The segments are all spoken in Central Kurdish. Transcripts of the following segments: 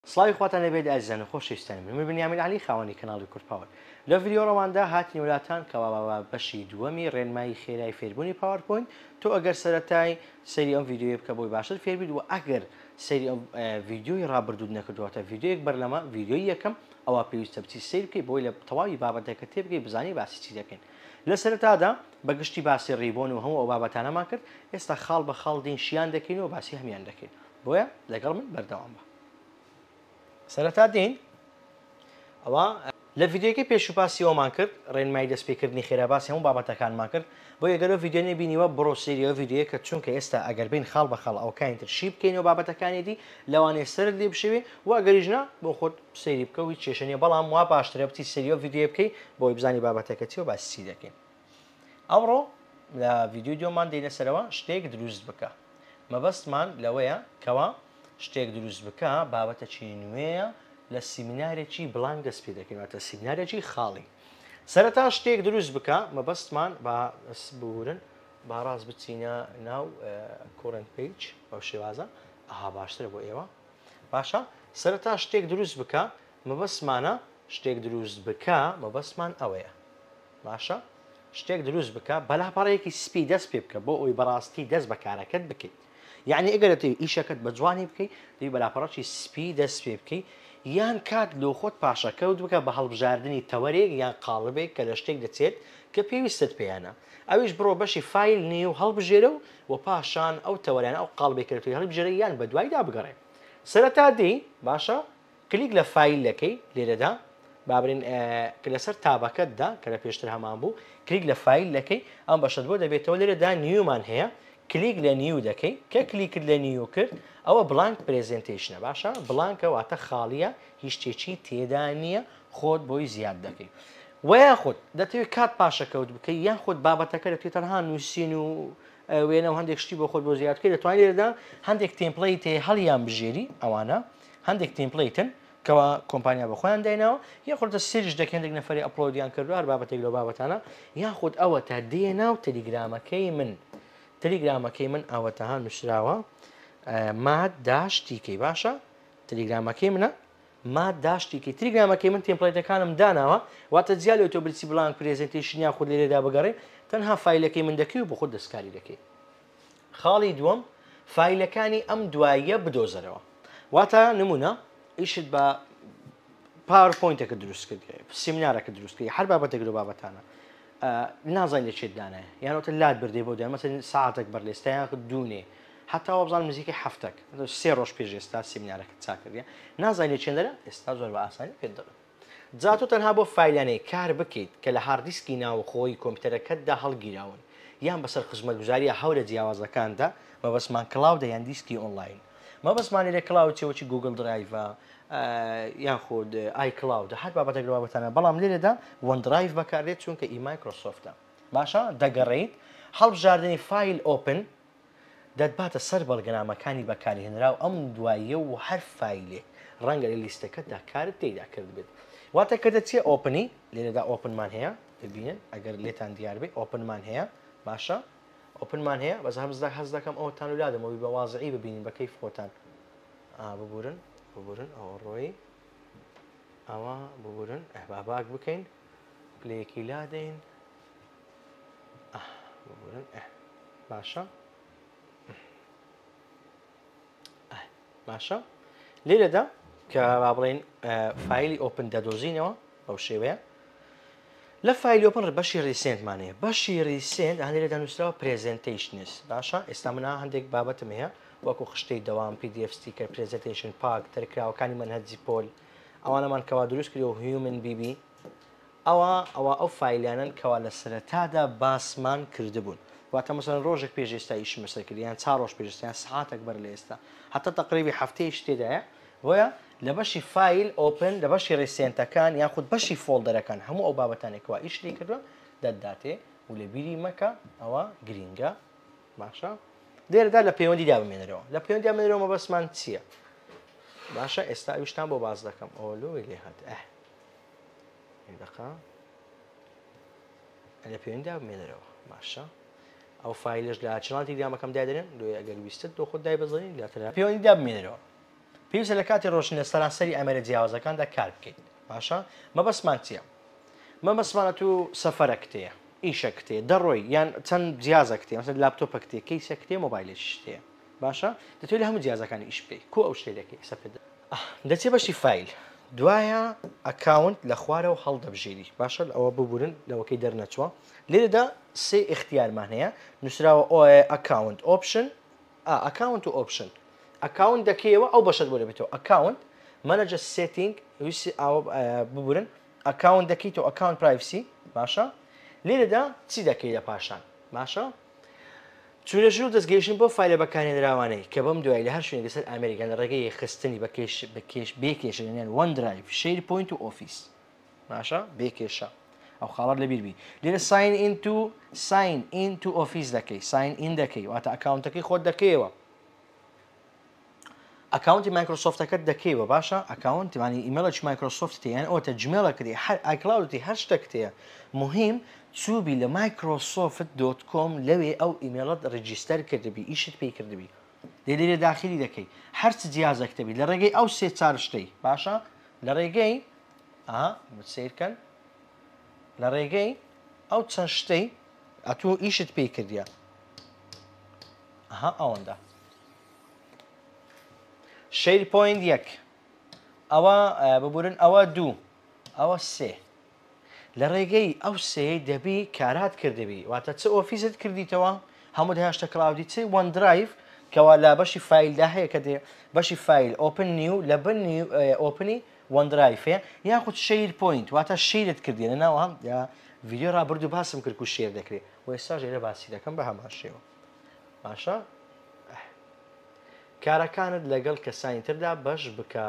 سڵاوی خواتان لەبێت ئازیزان و خۆشەویستان من بنیامین عەلی خاوەنی کەناڵی کورتپاوەر لە ڤیدیۆ ڕەواندا هاتنی وڵاتان کەوا بەشی دووەمی ڕێنمایی خێرای فێربوونی پاوەرپۆینت تۆ ئەگەر سەرەتای سەری ئەم ڤیدیۆی بکە بۆی باشتر فێربیت و ئەگەر سەری ئەم ڤیدیۆی ڕابردوود نەکردووەتە ڤیدیۆیەک بەرلەمە ڤیدیۆی یەکەم ئەوە پێویستە بچی سیر بکەیت بۆی لە تەواوی بابەتەکە تێبگەی بزانی باسی چی دەکەین لە سەرەتادا بەگشتی باسی ڕێبۆن و هەموو ئەو بابەتانەمان کرد ئێستا خاڵ بە خاڵ دین شیان دەکەینەوە باسی هەمیان دەکەین بۆیە لەگەڵ من بەردەوام بە سەرەتا دێین ئەوە لە ڤیدیۆکەی پێشوپاسی ئەومان کرد ڕێنمایی دەستپێکردنی خێراباسی هەموو بابەتەکانمان کرد بۆ یەگەرەوە ڤیدیۆ نەبینیوە بڕۆ سێریەوە ڤیدیۆیە کە چونکە ئێستا ئەگەر بین خاڵ بە خاڵ ئەوکانتر شی بکەینەوە بابەتەکانی دی لەوانەیە سەرت لێ بشێوێ و ئەگەریژنا بۆ خۆت سەیری بکەوی کێشەنیە بەڵام وا باشترە بچی سەریەوە ڤیدیۆ بکەی بۆی بزانی بابەتەکە چی و باسی چی دەکەین ئەمڕۆ لە ڤیدیۆ دیۆمان دێنە سەرەوە شتێک دروست بکە مەبەستمان لەوەیە کەوا شتێک دروست بکە بابەتە چی نوێیە لە سیمینارێکی بڵنگ دەست پێ دەکەینەوەتە سیمینارێکی خاڵی سەرەتا شتێک دروست بکە مەبەستمان بە بورن با ڕاست بچینە ناو کۆرنت پیج ئەو شێوازە ئاها باشترە بۆ ئێوە باشە سەرەتا شتێک دروست بکە مەبەستمانە شتێک دروست بکە مەبەستمان ئەوەیە باشە شتێک دروست بکە بەلاپەڕەیەکی سپی دەست پێ بکە بۆ ئەوی بەڕاستی دەست بەکارەکەت بکەیت یعنی ئەگەر دەتەوێت ئیشەکەت بە جوانی بکەیت دەبی بەلاپەڕەکی سپی دەست پێ بکەیت یان کات لۆ خۆت پاشەکەوت بکە بە هەڵبژاردننی تەوەرێک یان قاڵبێک کە لە شتێک دەچێت کە پێویستت پێیانە ئەویش بڕۆ بەشی فیل نێ و هەڵبژێرە و پاشان ئەو تەوەریان ئەو قاڵبێکەکەی هەڵبژێرە یان بە دوایدا بگەڕێ سەرەتا دێ باشە کلیک لە فیلەکەی لێرەدا بابرین لەسەر تابەکەتدا کە لە پێشتر هەمان بوو کلیک لە فیلەکەی ئەم بەشت بۆ دەبێتەوە لێرەدا نیومان هەیە کلیک لە نیو دەکەی کە کلیکرد لە نیو کرد ئەوە بڵانک پرێزنتیشنە باشە بڵانکە واتە خاڵیە هیچ شتێکی تێدا نییە خۆت بۆی زیاد دەکەی وەیە خۆت دەتەوێت کات پاشەکەوت بکەی یان خۆت بابەتەکە دەتوێت تەنها نووسین و وێنە هەندێک شتی بۆ خۆت بۆ زیادکەی دەتوانێت لێرەدا هەندێک تێمپڵیت هەڵیان بژێری ئەوانە هەندێک تێمپلیتن کەوا کۆمپانیا بە خۆیان داینەوە یان خۆتە سێریش دەکەن هەندێک نەفەری ئەپلۆدیان کردو هەر بابەتێک لەو بابەتانە یان خۆت ئەوە تا دێناو تەلیگرامەکەی من تەلیگرامەکەی من ئەوەتەها نووسراوە مات داشتیکەی باشە تەلیگرامەکەی منە مات داشتیکەی تەلیگرامەکەی من تێمپڵیتەکانم داناوە واتە جیالێ تۆ برسی بڵانک پرێزنتیشنیان خۆت لێرەدا بگەڕێ تەنها فیلەکەی من دەکەی و بۆ خۆت دەستکاری دەکەی خاڵی دووەم فیلەکانی ئەم دواییە بدۆزەرەوە واتە نمونە ئیشت بە پاورپۆینتێکە دروست کرد سیمینارەکە دروست کرد هەر بابەتێک لەو بابەتانە نازانین لە چێت دانایە یانەوەتە لات بردێ بۆ دیان مەسەڵەن ساعتێک بەرلێستایان دوونێ هەتاوە بزان نزیکەی هەفتێک سێ ڕۆژ پێش ئێستا سیمینارەکە چاکردە نازانین لە چێندەرە ئێستا زۆر بە ئاسانی پێ دەڵێن جا تۆ تەنها بۆ فیلانەی کار بکەیت کە لە هاردیسکی ناوخۆی کۆمپیوتەرەکەتدا هەڵگیراون یان بەسەر خزمەتگوزاریە هەورە جیاوازەکاندا مەبەستمان کلااودە یان دیسکی ئۆنلاین مەبەستمانی لە کلااو چێوەکی گوگل درایڤە یان خۆت ئای کلااودە هەر بابەتێک لە بابەتانە بەڵام لێرەدا وەن درایڤ بەکارێت چونکە ئی مایکرۆسۆفتە باشە دەگەڕێیت هەڵبژاردننی فیل ئۆپن دەتباتە سەر بەڵگەنامەکانی بەکارهێنرا و ئەم دواییە و هەر فیلێک ڕەنگە لە لیستەکەتدا کارت تێیدا کرد بێت واتە کە دەچێ ئۆپنی لێرەدا ئۆپنمان هەیە ببینن ئەگەر لێتان دیار بێ ئۆپنمان هەیە باشە ئۆپنمان هەیە بەس هەز دەکەم ئەوتان ولادەمەوەی بە وازعی ببینین بە کەیف خۆتان ببورن ئەوە ڕۆی ئەوە ببورن ئەهباباک بکەین پلەیەکی لادەین ببورن باشە باشە لێرەدا کە با بڵێن فیلی ئۆپن دەدۆزینەوە بەو شێوەیە لە فیلی ئۆپن بەشی ریسنتمانەیە بەشی ریسنت هەندێرەدا نووسراوە پرێزنتیشنس باشە ئێستا منە هەندێک بابەتم هەیە وەکو خشتەی دەوام PDF ستیکەر پرێزنتیشن پاک تەرکراوەکانی منهەجی پۆل ئەوانەمان کەوا دروست کردەوە هیومن بیبی ئەو فیلانن کەوا لە سەرەتادا باسمان کردبوون واتە مەسەڵەن ڕۆژێک پێش ئێستا ئیشم بەسەر کرد یان 4 ڕۆژ پێش ئێستا ساعتێک بەر لە ئێستا هەتا تەقریبی هەفتەیەش تێدایە بۆیە لە بەشی فیل ئۆپن لە بەشی ڕێسێنتەکان یان خودت بەشی فۆڵدەرەکان هەموو ئەو بابەتانێکەوە ئیش لێ کردووە دەتداتێ و لە بیری مەکە ئەوە گرینگە باشە لێرەدا لە پەیوەندیدا بمێنەرەوە لە پەیوەندیدا بمێنەرەوە مەبەستمان چییە باشە ئێستا ئەویشتان بۆ باز دەکەم ئۆلۆی لێ هات دقا لە پەیوەندیدا بمێنەرەوە باشە ئەو فیلش لە چناڵی تەلەگرامەکەم دادێنن دوێ ئەگەر ویستت تۆ خۆت دای بزانین لاتر پەیوەندیدا بمێنەرەوە پێویستە لە کاتی ڕۆژنە سەرانسەری ئەمەرە جیاوازەکاندا کار بکەیت باشە مەبەستمان چییە مەبەستمانە تو سەفەرە کتەیە ئیشە کتێ دەڕۆی یان چەند جیازە کتێ مەسەن لاپتۆپە کتێ کەیسە کتێ مۆبایلێک شتەیە باشە دەتوێت لە هەموو جیازەکانی ئیش بکەیت کۆ ئەو شتێکەکەی سەپێت دەچێ بەشی فایل دوایە ئەکاونت لە خوارەوە هەڵدەبژێری باشە ئەوە ببورن لەوەکەی دەرنەچوە لێرەدا سێ اختیارمان هەیە نووسراوە ئەکاونت ئۆپشن ئەکاونت و ئۆپشن ئەکاونت دەکەیەوە ئەو بەشت بۆ دەبێتەوە ئەکاونت مانەجە سێتینگ ویسی ئاوە ببورن ئەکاونت دەکەیتەوە ئەکاونت پرایڤسی باشە لێرەدا چی دەکەی لە پاشان باشە چونەژوو دەستگەیشتن بۆ فایلە بەکارهێنراوانەی کە بەم دوای لە هەر شوێنێک لەسەر ئەمریکا لە ڕێگەی خستنی بێکێشێنیان وەندرایڤ SharePoint و ئۆفیس باشە بێکێشە ئەو خاڵات لەبیربی لێرە ساین ئین تو ئۆفیس دەکەی ساین ئین دەکەی واتە ئەکاونتەکەی خۆت دەکەیەوە ئەکاونتی مایکرۆسۆفتەکەت دەکەیەوە باشە ئەکاونتیوانی ئیمەلێکی مایکرۆسۆفت یان ئەوتە جمێڵە کردی هەر ئایکلاودی هەر شتێک تەیە مهم چوبی لە microsoft.com لەوێ ئەو ئیمێڵت ڕیجیستەر کردبی ئیشت پێی کردبی لێرە داخلی دەکەی هەرچ جیازەکتەبی لە ڕێگەی ئەو سێ چار شتەی باشە لە ڕێگەی سیرکەن لە ڕێگەی ئەو چەند شتەی ئەتوو ئیشت پێی کردیە ئەوەندە SharePoint 1 ئەوە ببورن ئەوە 2 ئەوە 3 لە ڕێگەی ئەو سێ دەبی کارات کردبی واتە چ ئۆفیست کردیتەوە هەموو هێشتا کلااودی چ وەندرایڤ کەوا لە بەشی فیلدا هەیە کە دێ بەشی فیل ئۆپن نیو لە بن ئۆپنی وەندرایفێ یاخود SharePoint واتە شیرت کردی لە ناوە یا ڤیدیۆ ڕابردوو باسم کرد و شێر دەکرێت و ئێستا ژێرە باسی دەکەم بە هەمان شێوە باشە کارەکانت لەگەڵ کەسانی تردا بەش بکە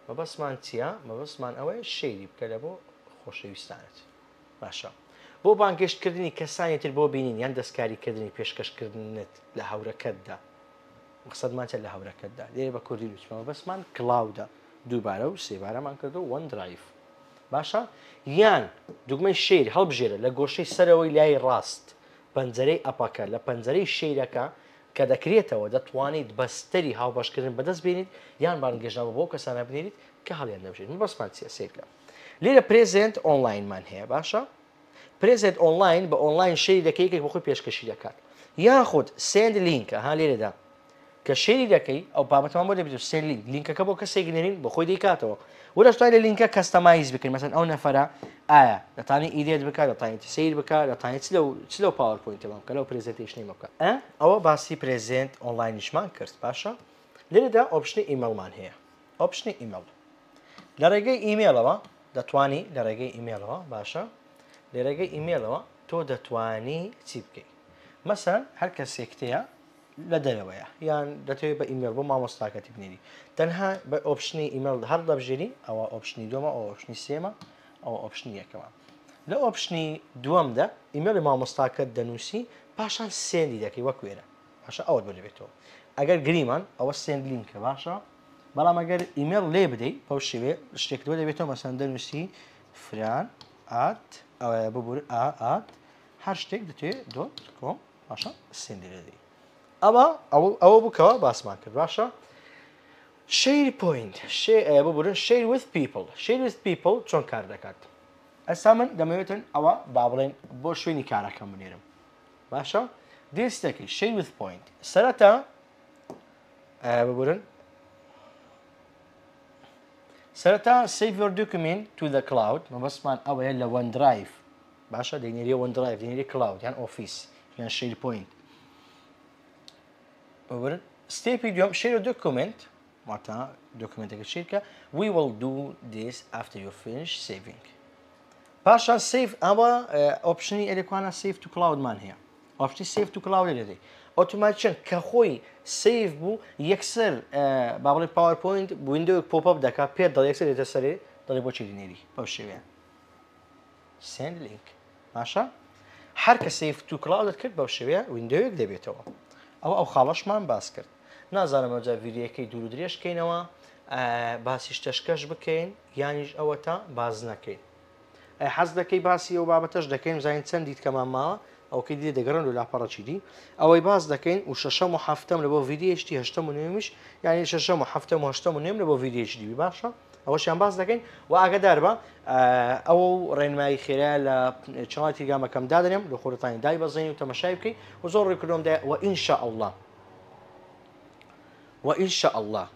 مەبەستمان چییە مەبەستمان ئەوەیە شێری بکە لە بۆ خۆشەویستانت باشە بۆ بانگشتکردنی کەسانی تر بۆ بینین یان دەستکاریکردنی پێشکەشکردنت لە هەورەکەتدا مەقسەدمانچە لە هەورەکەتدا لێرە بە کوردی لوچمەوە بەسمان کلااودە دووبارە و سێبارەمان کردو وەندرایڤ باشە یان دوگمەی شێر هەڵبژێرە لە گۆشەی سەرەوەی لای ڕاست پەنجەرەی ئەپەکە لە پەنجەرەی شێرەکە کە دەکرێتەوە دەتوانیت بەستەری هاوبەشکردن بەدەست بێنیت یان بانگێژنەوە بۆ کەسانە بنێریت کە هەڵیان دەبژێت بەسمان چیە سیرکە لێرە پرێزنت ئۆنلاینمان هەیە باشە پرێزنت ئۆنلاین بە ئۆنلاین شەری دەکەیەکێک بۆ خۆی پێشکەشی دەکات یاخود سند لینکە ها لێرەدا کە شێری دەکەی ئەو بابەتمان بۆ دەبێت سند لینک لینکەکە بۆ کەسێک نێرین بۆ خۆی دەیکاتەوە وەرە شتای لە لینکە کەستەمایز بکەین مەسەن ئەو نەفەرە ئایا دەتوانێت ئیدێت بکات دەتوانێت سیر بکات دەتوانێت چ لەو پاوەرپۆینتە بام کە لەو پرێزنتیشنی بکە ئەوە باسی پرێزنت ئۆنلاینیشمان کرد باشە لێرەدا ئۆپشنی ئیمەڵمان هەیە ئۆپشنی ئیمەڵ لە ڕێگەی ئیمێلەوە دەتوانی لە ڕێگەی ئیمێلەوە باشە لە ڕێگەی ئیمێلەوە تۆ دەتوانی چی بکەیت مەسەن هەر کەسێکتەیە لە دەرەوەیە یان دەتەوێت بە ئیمێل بۆ مامۆستاکەتی بنێری تەنها بە ئۆپشنی ئیمێل هەر دەبژێری ئەوە ئۆپشنی دووەمە ئەو ئۆپشنی سێمە ئەو ئۆپشنی یەکەمە لە ئۆپشنی دووەمدا ئیمێلی مامۆستاکەت دەنووسی پاشان سێندی دەکەی وەک وێرە باشە ئەوت بۆ دەبێتەوە ئەگەر گریمان ئەوە سێند لینکە باشە بەڵام ئەگەر ئیمێل لێ بدەیت بەو شێوێ شتێکەوە دەبێتەوە مەسەن دەنووسی فران ئات ئەوە ببور ئات هەر شتێک دەتوێت دۆت کۆم باشە سێندی لێدەی ئەوە بووکەوە باسمان کرد باشە SharePoint ببورن share with people چۆن کار دەکات ئەستا من دەمەوێتن ئەوە با بڵێن بۆ شوێنی کارەکەم بنێرم باشە دێستەکەی share with point سەرەتا ببورن سەرەتا save your document to the cloud مەبەستمان ئەوەیە لە OneDrive باشە دەینێری OneDrive دەینێری cloud یان office یان SharePoint ببورن ستێپی دووەم share your document واتە دۆکومنتێکە شیرکە we will do this after you finish saving پاشا save ئەوە ئۆپشنی ئەلێکوانە save to cloudمان هەیە ئۆپشنی save to cloud لێدەی ئۆتۆماتیکەن کە خۆی سیف بوو یەکسەر با بڵێ پاوەرپۆینت ویندۆیەک پۆپەپ دەکات پێت دەڵێ یەکسەر دێتە سەرێ دەڵێ بۆ چی دینێری بەو شێوەیە سند لینک باشە هەر کە سیف تو کلاودت کرد بەو شێوەیە ویندۆیەک دەبێتەوە ئەو خاڵەشمان باس کرد نازانم ئەوجا ڤیدیۆکەی دوور و درێژ بکەینەوە باسی شتەشکەش بکەین یانیش ئەوە تا باز نەکەین حەز دەکەی باسی ئەو بابەتەش دەکەین زین چەندیت کەمان ماوە ئەو کە دی دەگەڕن و لاپەڕەچی دی ئەوەی باز دەکەین و شەشەم و هەفتەم لە بۆ VDHD هەشتەم و نوێمیش یعنی شەشەم و هەفتەم و هەشتەم و نوێم لە بۆ VDHD باشە ئەوەشیان باز دەکەین و ئاگدار بە ئەو ڕێنمایی خێرا لە چڵاتی گامەکەم دادنێم لە خۆتانی دای بەزێنی و تەمەشای بکەیت و زۆر ڕێکردۆمدا و ئینشاء الله وإنشاء الله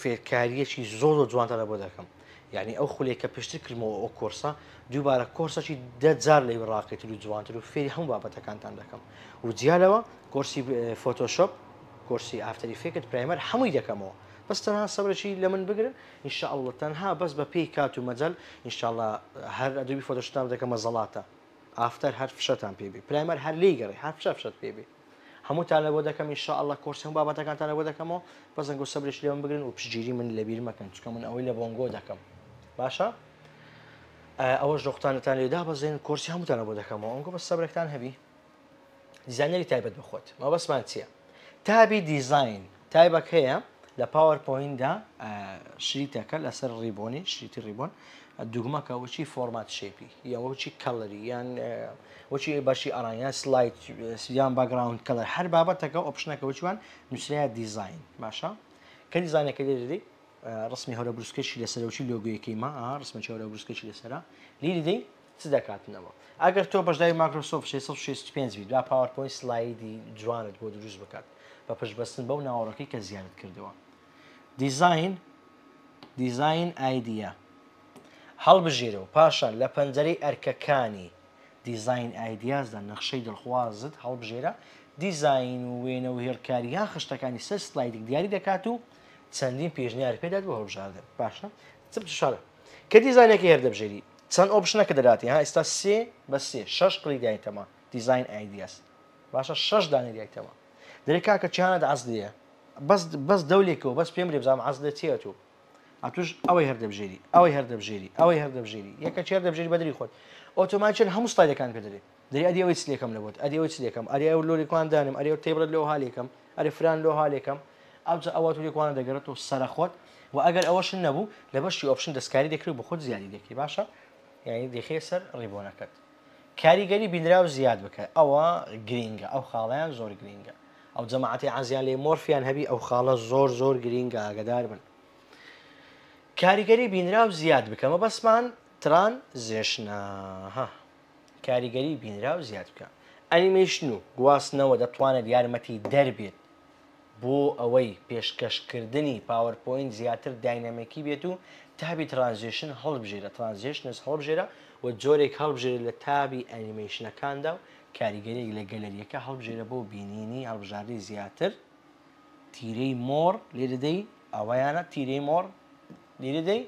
فێرکاریەکی زۆر جوانتە لە بۆ دەکەم یعنی ئەو خولێک کە پشتی کردمەوە ئەو کۆرسە دووبارە کۆرسەی 10 جار لەی ڕاکێت و جوانتر و فێری هەموو بابەتەکانتان دەکەم و جیالەوە کۆرسی فۆتۆشۆپ کۆرسی ئافتەری فێکت پرایمەر هەمووی دەکەمەوە بەس تەنها سەبرەی لە من بگرن ئینشاء الله تەنها بەس بە پێی کات و مەجەل ئینشاء الله هەر ئەدوبی فۆتۆشۆپتان دەکەمە زەڵاتە ئافتەر هەر فشەتان پێبێ پرایمەر هەر لێی گەڕێ هەر فشەت پێبێ هەمووتان لە بۆ دەکەم ئینشاء الله کۆرسی هەموو بابەتەکانتان لە بۆ دەکەمەوە بەزەنگ و سەبرش لێ من بگرن و پشگیری من لەبیر مەکەن چکە من ئەوەی لە بۆنگۆ دەکەم باشە ئەوەش دۆختانتان لێدا بەزێن کۆرسی هەمووتان لە بۆ دەکەمەوە ئەوگە بە سەبرێکتان هەبی دیزاینەری تایبەت بخۆت مەبەسمان چییە تابی دیزاین تایبەک هەیە لە پاوەرپۆینتدا شریتەکە لەسەر ڕیبۆنی شریتی ڕیبۆن دوگمەکە وچی فۆرمات شێپی یان وچی کەڵەری یان وچی بەشی ئەڕانیان سلایت یان باگراوند کەڵەر هەر بابەتەکە ئۆپشنەکە وچوان نووسرایە دیزاین باشە کە دیزاینەکە لێدەی ڕسمی هەورە بروسکەشی لەسەر وچی لۆگۆیەکەی ما ڕسمە هەورە بروسکەشی لەسەرە لیدەی چ دەکاتنەوە ئەگەر تۆ بەشداری مایکرۆسۆفت 665 بی دوا پاوەرپۆینت سلایدی جوانت بۆ دروست بکات بە پشتبەستن بەو ناوەڕەکەی کە زیادت کردەوە دیزاین ئایدیا هەڵبژێرەوە پاشان لە پەنجەرەی ئەرکەکانی دیزاین ئایدیازدا نەخشەی دڵخوازت هەڵبژێرە دیزاین و وێنە و هێرکاری یان خشتەکانی سەر سلایدێک دیاری دەکات و چەندین پێشنیار پێدات بۆ هەڵبژاردن باشە چشارە کە دیزاینەکە هێردەبژێری چەند ئۆپشنەکە دەداتی ها ئێستا 3 بە 3 6 کڵی دایتەمە دیزاین ئایدیاس باشە 6 دانێ دایتەمە دەرێ کاکە چیانە عەزدەیە بەس دەولێکەوە بەس پێم بزانام عەزدە چێت و ئەتوش ئەوەی هەردەبژێری ئەوەی هەردەبژێری ئەوەی هەردەبژێری یەکە چێر دەبژێری بەدری خۆت ئۆتۆماتیکن هەموو سلایدەکان پێ دەرێت دەری ئەدی ئەوەی چلێکم لەبوت ئەدی ئەوەی چلێکم ئەری ئەو لۆریکوان دانم ئەری ئەو تێبرت لەو هاالێکم ئەری فران لۆ هاالێکم ئەوجا ئەوە تولێکوانە دەگەڕێتەوە سەرخۆت و ئەگەر ئەوەشن نەبوو لە بەشی ئۆپشن دەستکاری دەکرێت بە خۆت زیادی دەکەی باشە یعنی دەخێ سەر ڕیبۆنەکەت کاریگەری بینراو زیاد بکە ئەوە گرینگە ئەو خاڵیان زۆر گرینگە ئەو جەماعەتی عەزیان لێ مۆرفیان هەبی ئەو خاڵە زۆر گرینگە ئاگدار بن کاریگەری بینراو زیاد بکەمە بەسمان ترانزیشنە کاریگەری بینراو زیاد بکە ئەنیمێشن و گواستنەوە دەتوانێت یارمەتی دەربێت بۆ ئەوەی پێشکەشکردنی پاوەرپۆینت زیاتر داینەمێکی بێت و تابی ترانزیشن هەڵبژێرە ترانزیشنز هەڵبژێرە و جۆرێک هەڵبژێرە لە تابی ئەنیمێشنەکاندا و کاریگەریێک لە گەلەریەکە هەڵبژێرە بۆ بینینی هەڵبژاردی زیاتر تیرەی مۆڕ لێ دەدەی ئەوەیانە تیرەی مۆڕ لێدەی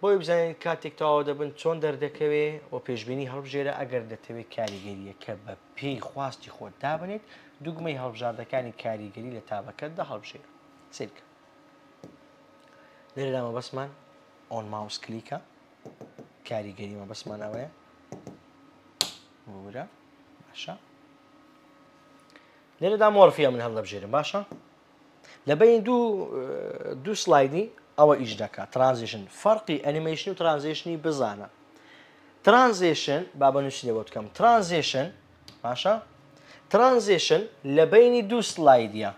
بۆی بزانین کاتێک تەواو دەبن چۆن دەردەکەوێ و پێشبینی هەڵبژێرە ئەگەر دەتەوێت کاریگەریەکە بە پێی خواستی خۆت دابنێت دوگمەی هەڵبژاردەکانی کاریگەری لە تابەکەتدا هەڵبژێرە سیرکە لێرەدا مەبەسمان ئۆن ماوس کلیکە کاریگەری مەبەسمان ئەوەیە بورە باشە لێرەدا مۆرفیە من هەڵدەبژێرم باشە لە بین دوو سلایدی ئەوە ئیش دەکات ترانزیشن فەرقی ئەنیمێشن و ترانزیشنی بزانە ترانزیشن با بەنووسینە بۆ بکەم ترانزیشن باشە ترانزیشن لە بینی دوو سلایدیە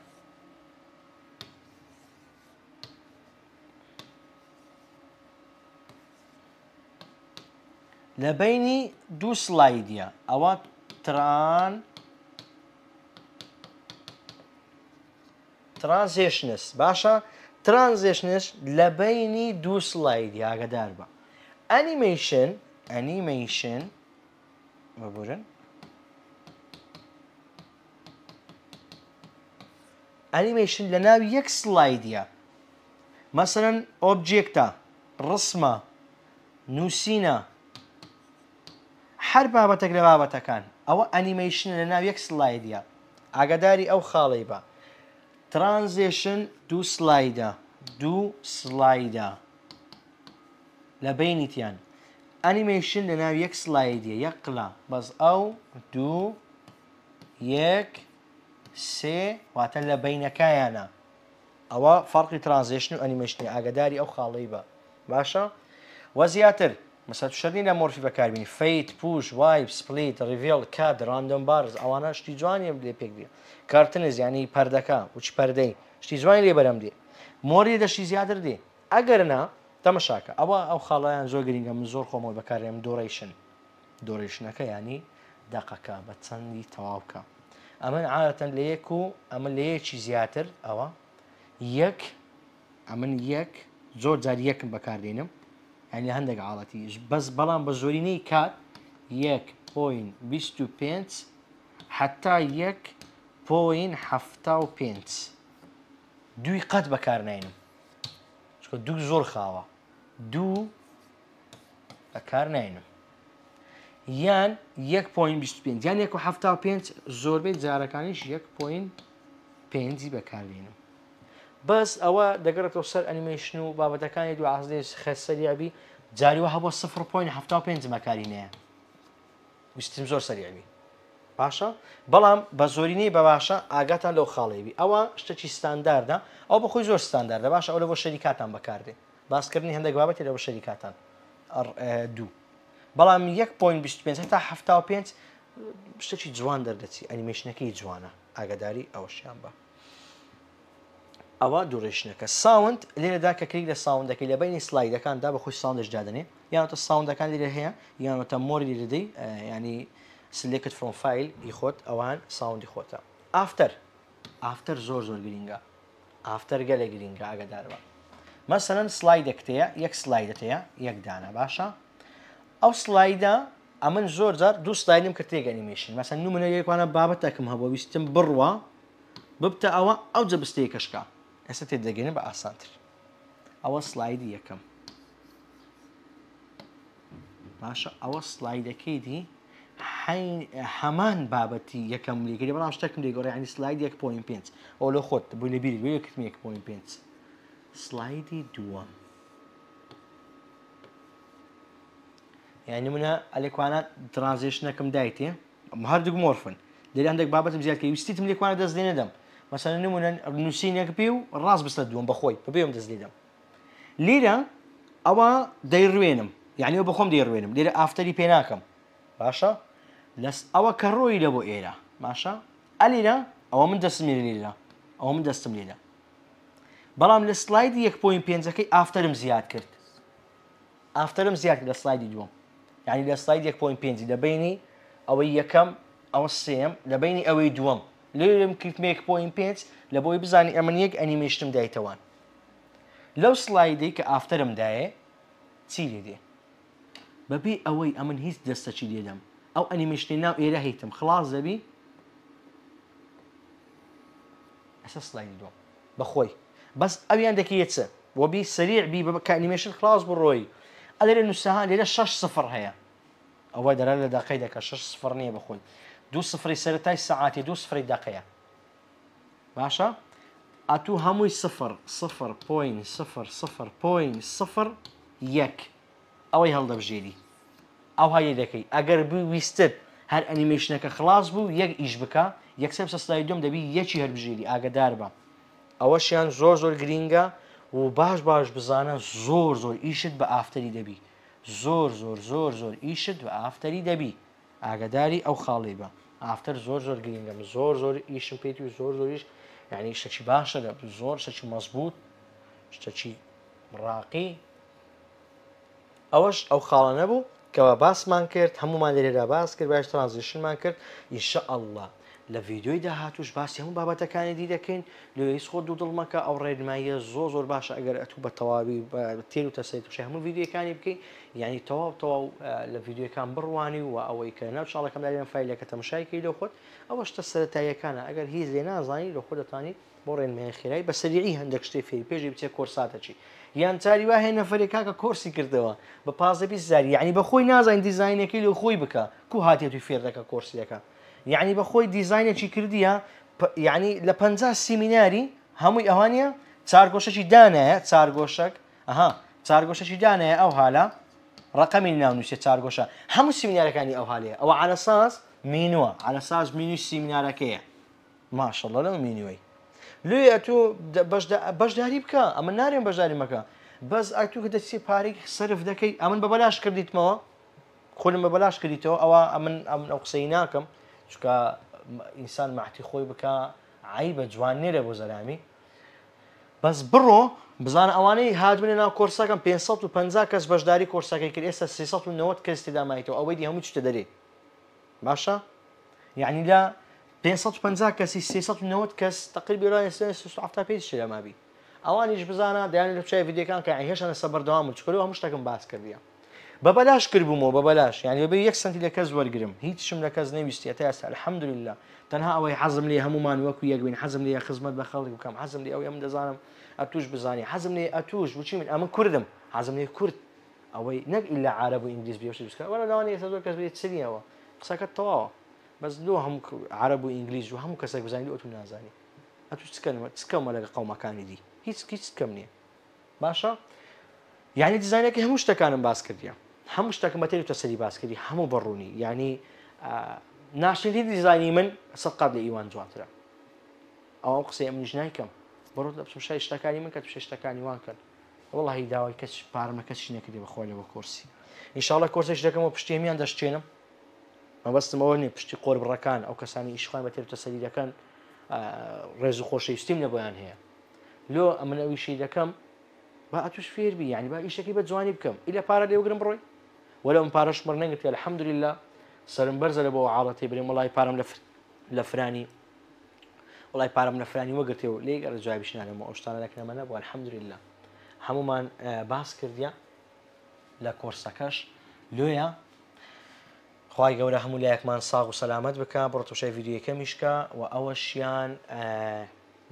لە بینی دوو سلایدیە ئەوە ترانزیشنس باشە ترانزیشنش لە بینی دوو سلایدی ئاگدار بە ئەنیمەیشن ببورن ئەنیمەیشن لە ناو یەک سلایدیە مەسەرەن ئۆبجێکتە ڕسمە نووسینە هەر بابەتێک لە بابەتەکان ئەوە ئەنیمەیشن لە ناو یەک سلایدیە ئاگداری ئەو خاڵەی بە ترانزیشن دوو سلایدە لە بینیتیان ئەنیمەیشن لە ناو یەک سلایدیە یەک قڵە بەس ئەو دوو یەک سێ واتە لە بینەکایانە ئەوە فەرقی ترانزیشن و ئەنیمەیشنی ئاگداری ئەو خاڵەی بە باشە وە زیاتر مثلا شەرنی لە مۆرفی بەکاربیێنی فەیت پوش وایپ سپلیت ریڤێڵ کات ڕاندۆم بارز ئەوانە شتی جوانی لێ پێک دێ کارتنز ینی پەردەکە وچ پەردەی شتی جوانی لێ بەرەم دێ مۆری دەشتی زیاتر دێ ئەگەر نا تەمەشاکە ئەو خاڵیان زۆر گرنگە من زۆر خۆمەوە بەکارێنم دۆڕیشنەکە ینی دەقەکە بە چەندی تەواوکە ئەمن عادەتەن لە یەک و ئەمن لە یەکی زیاتر ئەوە یەک ئەمن یەک زۆر جار یەکم بەکاردێنم ینی هەندێک حاڵەتی بەس بەڵام بە زۆرینەی کات 1.25 حتا 1.75 دوی قەت بەکار ناینم چکە دوو زۆر خاوە دوو بەکار ناینم یان 1.25 یان 1.75 زۆربەی جارەکانیش 1.5 بەکاردێنم بەس ئەوە دەگەڕێتەوە سەر ئەنیمێشن و بابەتەکانی دو ئازدەی خەسەریابی جاریوە هەبووە 0.75 مەکارینەیە ویستم زۆر سەریعبی باشە بەڵام بە زۆرینەی بە باشە ئاگاتان لەو خاڵێبی ئەوە شتێکی ستانداردە ئەو بەخۆی زۆر ستانداردە باشە ئەو لە بۆ شەریکاتان بەکاردێ باسکردنی هەندێک بابەتی لە بۆ شەریکاتان دوو بەڵام 1.25 تا 75 شتێکی جوان دەردەچی ئەنیمێشنەکەی جوانە ئاگاداری ئەوەشیان بە ئەوە دوورێشنەکە ساوند لێرەدا کە کلیک لە ساوندەکەی لە بینی سلایدەکاندا بە خۆی ساوندش دادنێ یانەوە ساوندەکان لێرە هەیە یانەوە مۆری لێدەی ینی سلێکت فرۆم فایل یخۆت ئەوان ساوندی خۆتە ئافتەر زۆر گرینگە ئافتەر گەلە گرینگە ئاگاداربە مەسەرەن سلایدەکتەیە یەک سلایدەتەیە یەک دانە باشە ئەو سلایدە ئەمن زۆر جار دوو سلایدم کرد تێک ئەنیمێشن مەسەن نمونە یەکوانە بابەتێکم هەبوو ویستم بڕوە ببتە ئەوە ئەو جەبستەیە کەشکا ئێستا تێدەگەێنە بە ئاسانتر ئەوە سلایدی یەکەم باشە ئەوە سلایدەکەی دی هەمان بابەتی یەکەم لێگەری بەڵام شتێکم لێگەڕێ ینی سلاید 1.5 ئەو لە خۆت بووی لە بیری یەکتم 1.5 سلایدی دووەم یعنی منە ئەلێکوانە ترانزیشنەکەم دایتێ هەردوو مۆرفن لێرە هەندێک بابەتم زیاد کە ویستیتم لێکوانە دەست لێ نەدەم مەسەلەن نمونە نووسینێک پێ و ڕاست بستە دووەم بەخۆی بەبێم دەست لێدەم لێرە ئەوە دەیڕوێنم یعنی ئەو بەخۆم دەیڕوێنم لێرە ئافتەری پێ ناکەم باشە لەس ئەوە کە ڕۆی لە بۆ ئێرە باشە ئەلیرە ئەوە من دەستم لێرە ئەوە من دەستم لێرە بەڵام لە سلایدی 1.5ەکەی ئافتەرم زیاد کرد لە سلایدی دووەم یعنی لە سلاید 1.5 لە بینی ئەوەی یەکەم ئەوە سێم لە بینی ئەوەی دووەم لێرم کردمە 1.5 لە بۆی بزانی ئەمن یەک ئەنیمێشتم دایتەوان لەو سلایدی کە ئافتەرم دایە چی لێ دێ بەبێ ئەوەی ئەمن هیچ دەستەچی لێدەم ئەو ئەنیمێشتەی ناو ئێرە هیتم خلاص دەبی ئەسە سلایدی دووەم بەخۆی بەس ئەویان دەکەیە چ وەبی سریع بی بە ئەنیمێشن خلاص بڕۆی ئەلێرە نووسها لێرە 6 0 هەیە ئەوە دەرە لە داقەی دەکە 6 0 نییە بەخۆی 2 0 سەرەتای سەعاتی 2 0 دقەیە باشە ئەتوو هەمووی 0.00.01 ئەوەی هەڵدەبژێری ئەو هەیە دەکەی ئەگەر ویستت هەر ئەنیمێشنەکە خلاص بوو یەک ئیش بکە یەکسەر سلای دوم دەبی یەکی هەربژێری ئاگدار بە ئەوەشیان زۆر گرینگە و باش بزانە زۆر ئیشت بە ئافتەری دەبی زۆر ئیشت بە ئافتەری دەبی ئاگداری ئەو خاڵی بە ئافتەر زۆر گرینگە زۆر ئیشم پێیت و زۆریش یعنی شتێکی باشە لە زۆر شتێکی مەزبوط شتێکی ڕاقی ئەوەش ئەو خاڵە نەبوو کەەوە باسمان کرد هەمومان لێرەدا باس کرد باش ترانزیشنمان کرد ئینشەئەڵڵا لە ڤیدیۆی داهاتوش باسی هەموو بابەتەکانی دی دەکەین لەوەیس خۆ دوو دڵمەکە ئەو ڕێنماییە زۆر باشە ئەگەر ئەتوو بە تەواوی تێر و تەسەی توش هەموو ڤیدیۆکانی بکەین یعنی تەواو لە ڤیدیۆکان بڕوانی و ئەوەی کە ناو چاڵەکەمدا لێن فایلەکە تەماشایکەی لەو خۆت ئەوە شتە سەرەتاییەکانە ئەگەر هیچ لێ نازانی لە خۆ دەتوانیت بۆ ڕێنمای خێرایی بە سەریعی هەندێک شتێ فێری پێشی بچێت کۆرساتەچی یان چاری وایە نەفەرێک کاکە کۆرسی کردەوە بە 15 زاری یعنی بە خۆی نازانین دیزاینەکەی لە خۆی بکە کو هاتێتی فێر دەکە کۆرسیەکە یعنی بە خۆی دیزاینێکی کردیە یعنی لە 50 سیمیناری هەمووی ئەوانە چارگۆشەی دانایە چارگۆشەی دانایە ئەو حالە ڕقەمی ناونووسێت چارگۆشە هەموو سیمینارەکانی ئەو حالەیە ئەوە علەساز مینووە علەساز مینوی سیمینارەکەیە ماشەڵڵە لەو مینوی لێ تۆ بەشداری بکە ئەمە نارێن بەشداری مەکە بەس ئایتو کە دەچی پارێک سرف دەکەی ئەمن بە بەلاش کردیتمەوە خۆم بە بەلاش کردیتەوە ئەوە ئەمن ئەو قسەی ناکەم چکە ئینسان ماحتی خۆی بکە عی بە جوان نێرە بۆ زەرامی بەس بڕۆ بزانە ئەوانەی هاتبنە ناو کۆرسەکەم 550 کەس بەشداری کۆرسەکەی کرد ئێستا 390 کەس تێدا مایتەوە ئەوەی دی هەموو چتە دەرێ باشە یعنی لە 550 کەسی 390 کەس تقریبا 370 پێ شێرەمابی ئەوانیش بزانە دەیان لە چای ڤیدیۆکان کە هێشانە سەبەردەوام چکۆ هەموو شتێکم باس کردیە بە بەلاش کردبوومەوە بە بەلاش یعنی بەبێ 1 سنتی لە کەس وەرگرم هیچشم لە کەس نەویستی تا ئێستا الحەمدولله تەنها ئەوەی حەزم لێ هەمومان وەکو یەکبین حەزم لێ خزمەت بە خەڵک بکەم حەزم لێ ئەو ئەم دەزانم ئەتوش بزانانی حەزم لێ ئەتوش بچی من ئەمە کوردم حەزم لێ کورد ئەوەی نەک ئیلا عرب و ئینگلیز بێ بکە وەلا لەوانەیە ئێستا زۆر کەس بێت چنیەوە قسەکەت تەواوە بەس لۆ هەموو عرب و ئینگلیز و هەموو کەسێک بزانانی ئەوتون نازانی ئەتوش چکەمە لەگە قەومەکانی دی هیچ کەم نییە باشە یعنی دیزانێکی هەموو شتەکانم باس کردیە هەموو شتێکم بە تێری تەسەری باس کردی هەموو بەڕوونی یعنی ناشنیدی دیزانی من سەقات لە ئیوان جوانترە ئەو قسەی ئەم نیژ نایکەم بڕۆ لە بچم شای شتەکانی من کە تو شتەکانی وان کرد وڵی داوای کەس پارمە کەسی نەکردی بەخۆی لەوە کۆرسی ئینشاڵە کۆرسش دەکەمەوە پشتێمیان دەشتێنم مەبەستمەوە نیە پشتی قۆر بڕەکان ئەو کەسانی ئیشخوان بە تێر تەسەری دەکەن ڕێز و خۆشەویستیم لە بۆیان هەیە لۆ ئەمن ئەویشی دەکەم با ئەتوش فێربی یعنی با ئیشەکەی بە جوانی بکەم ئیلە پارە لێوەگرم بڕۆی وەلە ئەم پارەش مڕ نەگرت الحەمدولله سرم بەرزە لە بۆ عاڵەتی برێم وڵی پارەم لە فرانی وڵی پارەم لە فرانی وەگرتەوە لێک ئەرە جوابیش نادەمەوە ئەو شتانە دەکەمەنە بۆ الحەمدولله هەمومان باس کردیە لە کۆرسەکەش لۆیە خوای گەورە هەموو لایەکمان ساغ و سەلامەت بکە بڕۆ تووشای ڤیدیۆیەکە میشکە و ئەوەشیان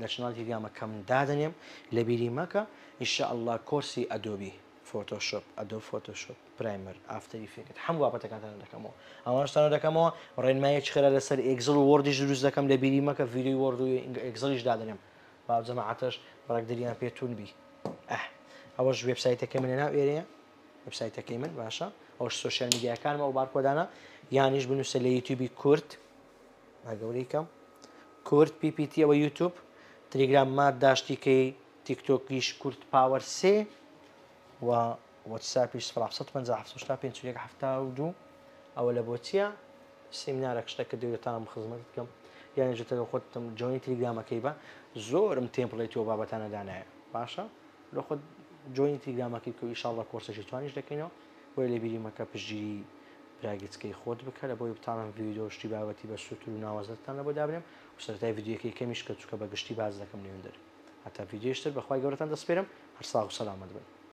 لە چناڵ تیلگرامەکەم دادەنێم لە بیری مەکە ئینشاءالله کۆرسی ئەدۆبی فۆتۆشۆپ ئەدۆب فۆتۆشۆپ پرایمەر ئافتەر ئیفێکت هەموو بابەتەکانتان دەکەمەوە ئەوانشتانە دەکەمەوە ڕێنمایەکی خێرا لەسەر ئێگزڵ و وەردیش دروست دەکەم لە بیری مەکە ڤیدیۆی وەرد و ئێگزڵیش دادەنێم با جەماعەتەش بەڕێکدەریان پێتون بی ئەوەش وێبسایتەکەی منە ناو ئێرەیە وێبسایتەکەی من باشە ئەوش سۆشیال میدیاکانمە و بارکۆدانە یانیش بنووسە لە یوتیوبی کورد ئەگەورەیکەم کورد PPT ئەوە یوتیوب تەلێگرام مات داشتیکەی تیکتۆکیش کورد پاوەر 3 و واتساپیش 550 ئەوە لە بۆ چییە سیمینارێک شتێککە دەوێتانم خزمەت بکەم یانی ژێتە لە خۆتم جوانی تەلێگرامەکەی بە زۆرم تێمپڵێتەوە بابەتانە دانایە باشە لە خۆت جوانی تەلێگرامەکەی بکە و ئیشاڵڵا کۆرسەشی توانیش دەکەینەوە بۆی لە بیری مەکە پشتگیری براگەچکەی خۆت بکە لە بۆی بتانم ڤیدیۆ شتی بابەتی بە سووتور و ناوازەتتان لە بۆ دابنێم و سەرەتای ڤیدیۆکەی کەمیش کە چووکە بە گشتی باز دەکەم نێوەندەر هەتا ڤیدیۆشتر بەخوای گەورەتان دەسپێرم هەر ساغ و سەلامەت بن